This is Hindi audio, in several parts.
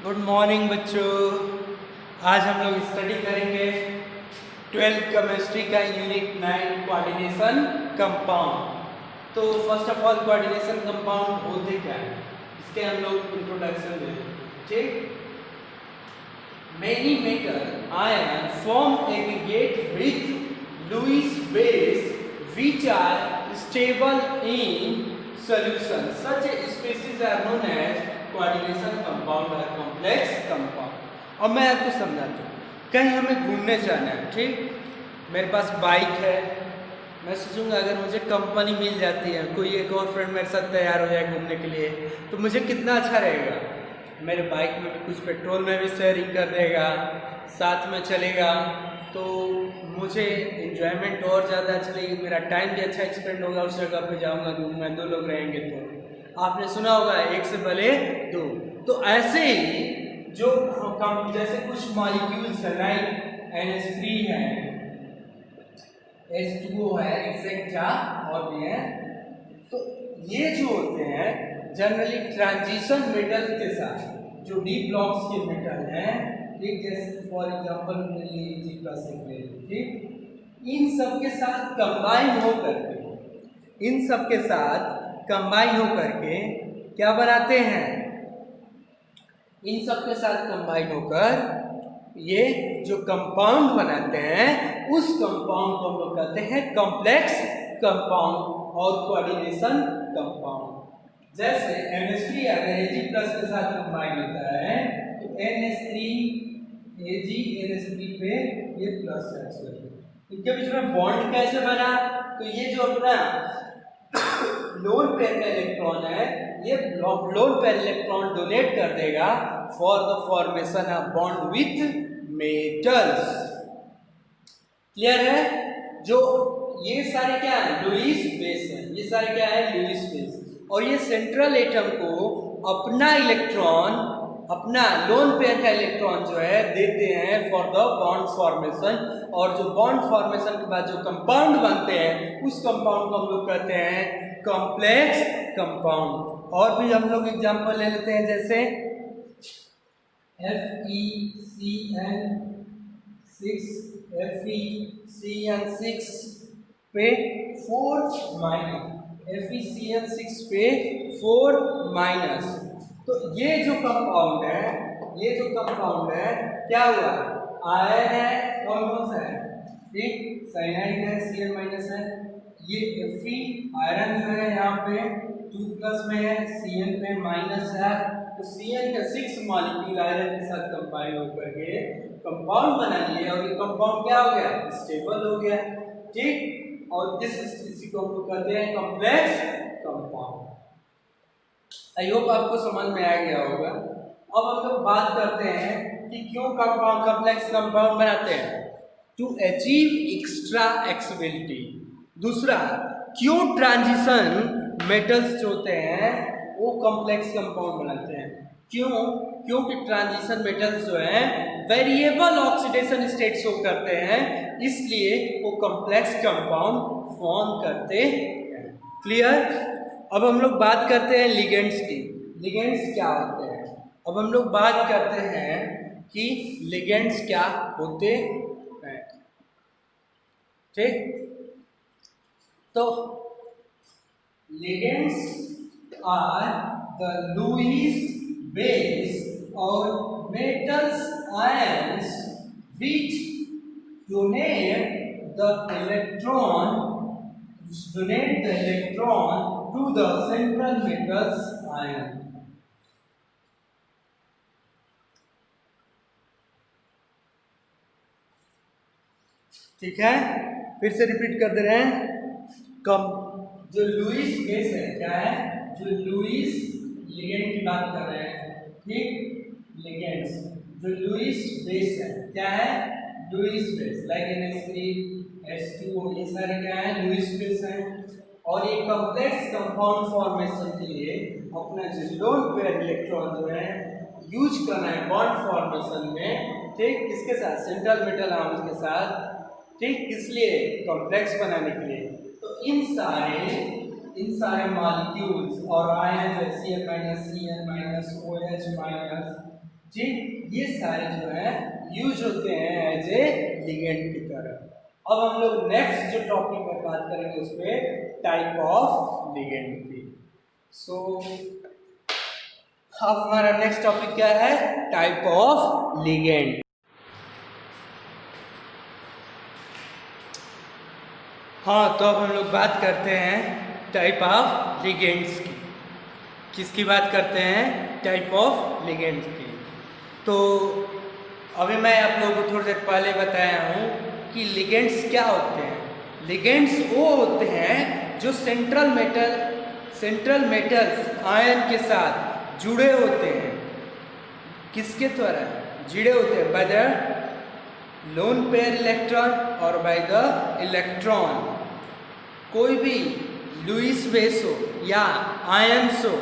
गुड मॉर्निंग बच्चों। आज हम लोग स्टडी करेंगे 12th केमिस्ट्री का यूनिट 9 कोऑर्डिनेशन कंपाउंड। तो first of all coordination compound होते क्या है इसके हम लोग इंट्रोडक्शन देते हैं। ठीक, many metal ion form aggregate with Lewis base which are stable in solution. Such species are known as coordination compound or complex compound. अब मैं आपको समझाता हूँ। कहीं हमें घूमने जाना है, ठीक, मेरे पास बाइक है, मैं सोचूंगा अगर मुझे कंपनी मिल जाती है, कोई एक और फ्रेंड मेरे साथ तैयार हो जाए घूमने के लिए, तो मुझे कितना अच्छा रहेगा। मेरे बाइक में भी कुछ पेट्रोल में भी शेयरिंग कर देगा, साथ में चलेगा, तो मुझे एंजॉयमेंट और ज़्यादा अच्छा लगेगा, मेरा टाइम भी अच्छा एक्सपेंड होगा, उस जगह पे जाऊंगा घूमूंगा, दो लोग रहेंगे। तो आपने सुना होगा एक से भले दो। तो ऐसे ही जो हम जैसे कुछ मॉलिक्यूल्स है, लाइक NH3 है, H2O है, एक्सेट्रा और भी है, तो ये जो होते हैं जनरली ट्रांजिशन मेटल के साथ, जो डी ब्लॉक्स के मेटल हैं, ठीक, जैसे फॉर एग्जांपल ठीक, इन सब के साथ कंबाइन होकर के, इन सब के साथ कंबाइन होकर के क्या बनाते हैं, इन सब के साथ कंबाइन होकर ये जो कंपाउंड बनाते हैं, उस कंपाउंड को हम लोग कहते हैं कॉम्प्लेक्स कंपाउंड और कोऑर्डिनेशन कंपाउंड। जैसे NH3 अगर Ag+ के साथ कंबाइन होता है तो NH3 Ag NH3 पे ये प्लस चार्ज करेगा। इनके बीच में बॉन्ड कैसे बना, तो ये जो अपना लोन पेयर का इलेक्ट्रॉन है, ये लोन पेयर इलेक्ट्रॉन डोनेट कर देगा for the formation of bond with metals. Clear है? जो ये सारे क्या है, लुईस बेस है, ये सारे क्या है, लुईस बेस, और ये सेंट्रल एटम को अपना इलेक्ट्रॉन, अपना लोन पेयर का इलेक्ट्रॉन जो है देते हैं फॉर द बॉन्ड फॉर्मेशन, और जो बॉन्ड फॉर्मेशन के बाद जो कंपाउंड बनते हैं, उस कंपाउंड को हम लोग कहते हैं कॉम्प्लेक्स कंपाउंड। और भी हम लोग एग्जांपल ले लेते हैं, जैसे FeCN6 पे 4 तो ये जो कंपाउंड है, ये जो कंपाउंड है क्या हुआ, आयन है, कौन सा है, ठीक, साइनाइड है, Cn- है, ये Fe आयरन जो है यहाँ पे 2+ में है, Cn पे माइनस है, तो Cn का 6 मॉलिक्यूल आयरन के साथ कंबाइन होकर के कंपाउंड बना लिए, और ये कंपाउंड क्या हो गया, स्टेबल हो गया, ठीक, और इसी को हम लोग कहते हैं कॉम्प्लेक्स कंपाउंड। आई होप आपको समझ में आ गया होगा। अब हम लोग बात करते हैं कि क्यों कंपाउंड कॉम्प्लेक्स कंपाउंड बनाते हैं, टू अचीव एक्स्ट्रा एक्सेबिलिटी। दूसरा, क्यों ट्रांजिशन मेटल्स जो होते हैं वो कॉम्प्लेक्स कंपाउंड बनाते हैं, क्यों, क्योंकि ट्रांजिशन मेटल्स जो हैं वेरिएबल ऑक्सीडेशन स्टेट शो करते हैं, इसलिए वो कॉम्प्लेक्स कंपाउंड फॉर्म करते हैं। क्लियर? अब हम लोग बात करते हैं लिगेंड्स की। लिगेंड्स क्या होते हैं, अब हम लोग बात करते हैं कि लिगेंड्स क्या होते हैं, ठीक। तो ligands are the Lewis base और metals ions which donate the electron to the central metals ion। ठीक है, फिर से रिपीट कर दे रहे हैं। कम जो लुईस बेस है क्या है, जो लुईस लिगेंड की बात कर रहे हैं, ठीक, लिगेंड्स जो लुईस बेस है क्या है, Lewis base, like NH3 H2O, ये सारे क्या है, लुईस बेस हैं, और ये कॉम्प्लेक्स कंपाउंड फॉर्मेशन के लिए अपना जो लोन पेयर इलेक्ट्रॉन जो है यूज करना है बॉन्ड फॉर्मेशन में, ठीक, किसके साथ, सेंट्रल मेटल आयंस के साथ, ठीक, इसलिए कॉम्प्लेक्स बनाने के लिए। तो इन सारे मॉलिक्यूल्स और आयन जैसे Cn- OH- जी ये सारे जो है यूज होते हैं एज ए लिगेंड की तरह। अब हम लोग नेक्स्ट जो टॉपिक में बात करेंगे उसमें टाइप ऑफ लिगेंड की। सो अब हमारा नेक्स्ट टॉपिक क्या है? Type of ligand. हाँ, तो अब हम लोग बात करते हैं टाइप ऑफ लिगेंड्स की। किसकी बात करते हैं? टाइप ऑफ लिगेंड्स की। तो अभी मैं आप लोगों को थोड़ी देर पहले बताया हूँ कि लिगेंड्स क्या होते हैं। लिगेंड्स वो होते हैं जो सेंट्रल मेटल्स आयन के साथ जुड़े होते हैं। किसके द्वारा जुड़े होते हैं? By the lone pair electron और बाय द इलेक्ट्रॉन। कोई भी लुईस बेस हो या आयन्स हो,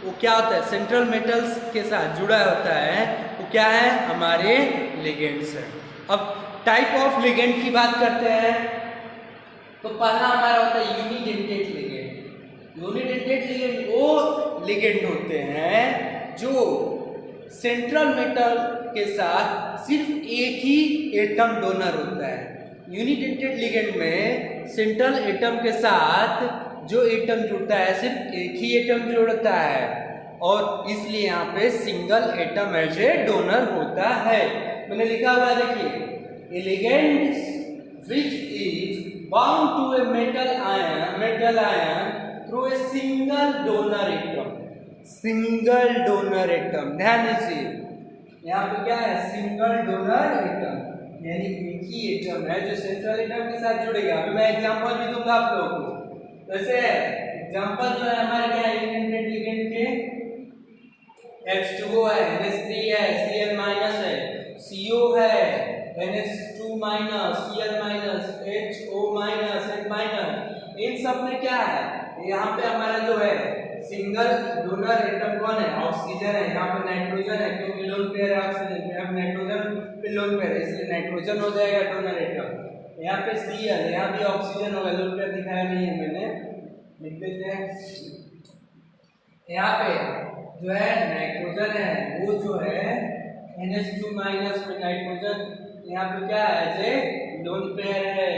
वो क्या होता है? सेंट्रल मेटल्स के साथ जुड़ा होता है, वो क्या है? हमारे लिगेंड्स है। अब टाइप ऑफ लिगेंड की बात करते हैं तो पहला हमारा होता है यूनिडेंटेड लिगेंड। यूनिडेंटेड लिगेंड वो लिगेंड होते हैं जो सेंट्रल मेटल के साथ सिर्फ एक ही एटम डोनर होता है। यूनिडेंटेड लिगेंड में सेंट्रल एटम के साथ जो एटम जुड़ता है सिर्फ एक ही एटम जुड़ता है, और इसलिए यहाँ पे single atom as a donor होता है। मैंने लिखा हुआ है, देखिए, a ligand which is bound to a metal ion through a single donor atom. Single donor atom, ध्यान दीजिए, यहाँ पे क्या है? सिंगल डोनर एटम, यानी एक ही एटम है जो सेंट्रल एटम के साथ जुड़ेगा। अभी मैं एग्जांपल भी दूंगा आप लोगों को। वैसे एग्जांपल जो है हमारे क्या यूनिडेंटेड लिगेंड के, H2O है, NH3 है, Cl माइनस है, CO है, NH2 minus, Cl minus, HO minus, H minus. इन सब में क्या है? यहाँ पे हमारा जो है सिंगल डोनर एटम कौन है? ऑक्सीजन है। यहाँ पे नाइट्रोजन है, क्योंकि लोन पेयर है ऑक्सीजन, यहाँ पे नाइट्रोजन पे लोन पेयर है, इसलिए नाइट्रोजन हो जाएगा डोनर एटम। यहाँ पे Cl, यहाँ भी ऑक्सीजन होगा, लोन पेयर दिखाया नहीं है मैंने, लिख देते हैं। यहाँ पे जो है नाइट्रोजन है, वो जो है NH2 माइनस में नाइट्रोजन, यहाँ पे क्या है? जे लोन पेयर है।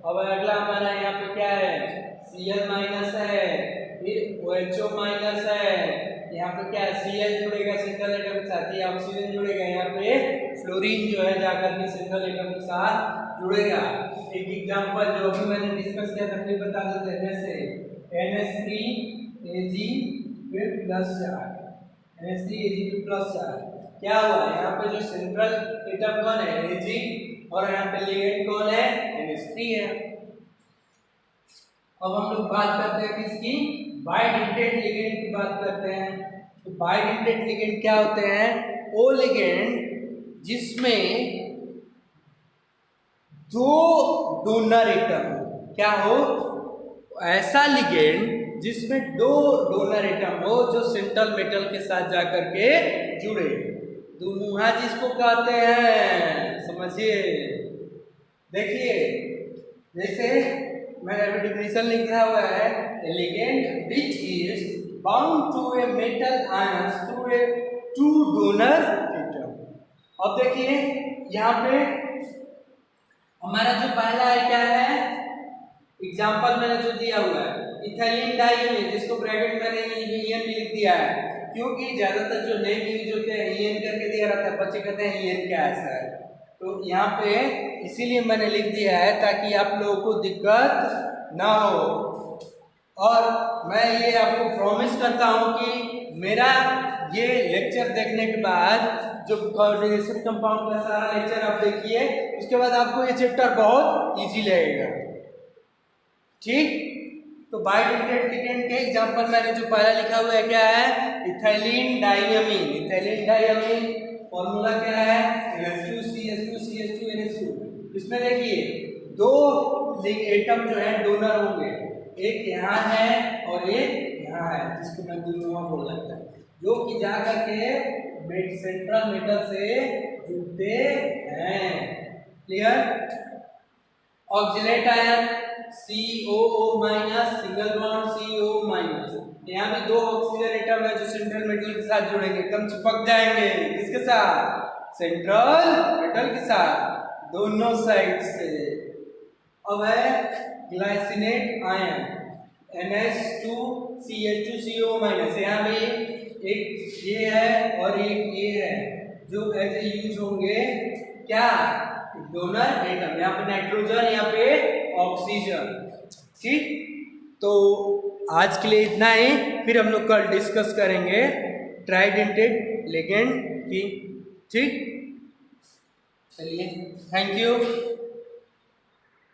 अब अगला हमारा यहाँ पे क्या है? Cl माइनस है, फिर OHO माइनस है, यहाँ पे क्या है? Cl जुड़ेगा सेंट्रल एटम के साथ, ये ऑक्सीजन जुड़ेगा, यहाँ पे फ्लोरीन जो है जाकर के सेंट्रल एटम के साथ जुड़ेगा। एक एग्जांपल जो अभी मैंने डिस्कस किया था फिर बता देते हैं, जैसे NH3Ag फिर प्लस चार्ज, NH3Ag फिर प्लस चार्ज, क्या हुआ? यहाँ पे जो सेंट्रल एटम कौन है? Ag, और यहाँ पे लिगेंड कौन है? NH3 है। अब हम लोग बात करते हैं किसकी? बाइडेंटेड लिगेंड की बात करते हैं। तो बाइडेंटेड लिगेंड क्या होते हैं? वो लिगेंड जिसमें दो डोनर एटम हो। क्या हो? ऐसा लिगेंड जिसमें दो डोनर एटम हो जो सेंट्रल मेटल के साथ जाकर के जुड़े। दुमुहा जिसको कहते हैं, समझिए। देखिए, जैसे मैंने अभी डिफिनेशन लिखा हुआ है, a ligand which is bound to a metal ions through a two donor atom. अब देखिए यहाँ पे हमारा जो पहला है क्या है? एग्जांपल मैंने जो दिया हुआ है इथाइलिन डाइमीन, जिसको ब्रैकेट में EN लिख दिया है, क्योंकि ज्यादातर जो नेम यूज होते हैं EN करके दिया रहता है, बच्चे कहते हैं EN क्या ऐसा है, तो यहाँ पे इसीलिए मैंने लिख दिया है ताकि आप लोगों को दिक्कत ना हो। और मैं ये आपको प्रॉमिस करता हूँ कि मेरा ये लेक्चर देखने के बाद जो कोऑर्डिनेशन कंपाउंड का सारा लेक्चर आप देखिए, उसके बाद आपको ये चैप्टर बहुत इजी लगेगा। ठीक, तो बाइडेंटेड लिगेंड के एग्जांपल मैंने जो पहला लिखा हुआ है क्या है? Ethylene diamine. Ethylene diamine formula क्या है? NH2CH2CH2NH2। इसमें देखिए दो एटम जो है डोनर होंगे, एक यहाँ है और एक यहाँ है, जिसको मैं दूसरा बोल सकता हूँ, जो कि जा करके सेंट्रल मेटल से जुड़ते हैं। Clear? Oxalate ion COO minus, single bond CO minus, यहाँ भी दो ऑक्सीजन एटम एटम है जो सेंट्रल मेटल के साथ जुड़ेंगे, एकदम चिपक जाएंगे। किसके साथ? सेंट्रल मेटल के साथ, दोनों साइड से। अब है ग्लाइसिनेट आयन NH2CH2CO-। यहाँ पे एक ये है और एक ये है जो ऐसे यूज होंगे क्या? Donor atom. यहाँ पे नाइट्रोजन, यहाँ पे ऑक्सीजन। ठीक, तो आज के लिए इतना ही, फिर हम लोग कल डिस्कस करेंगे ट्राइडेंटेड लिगेंड की। ठीक, चलिए, थैंक यू।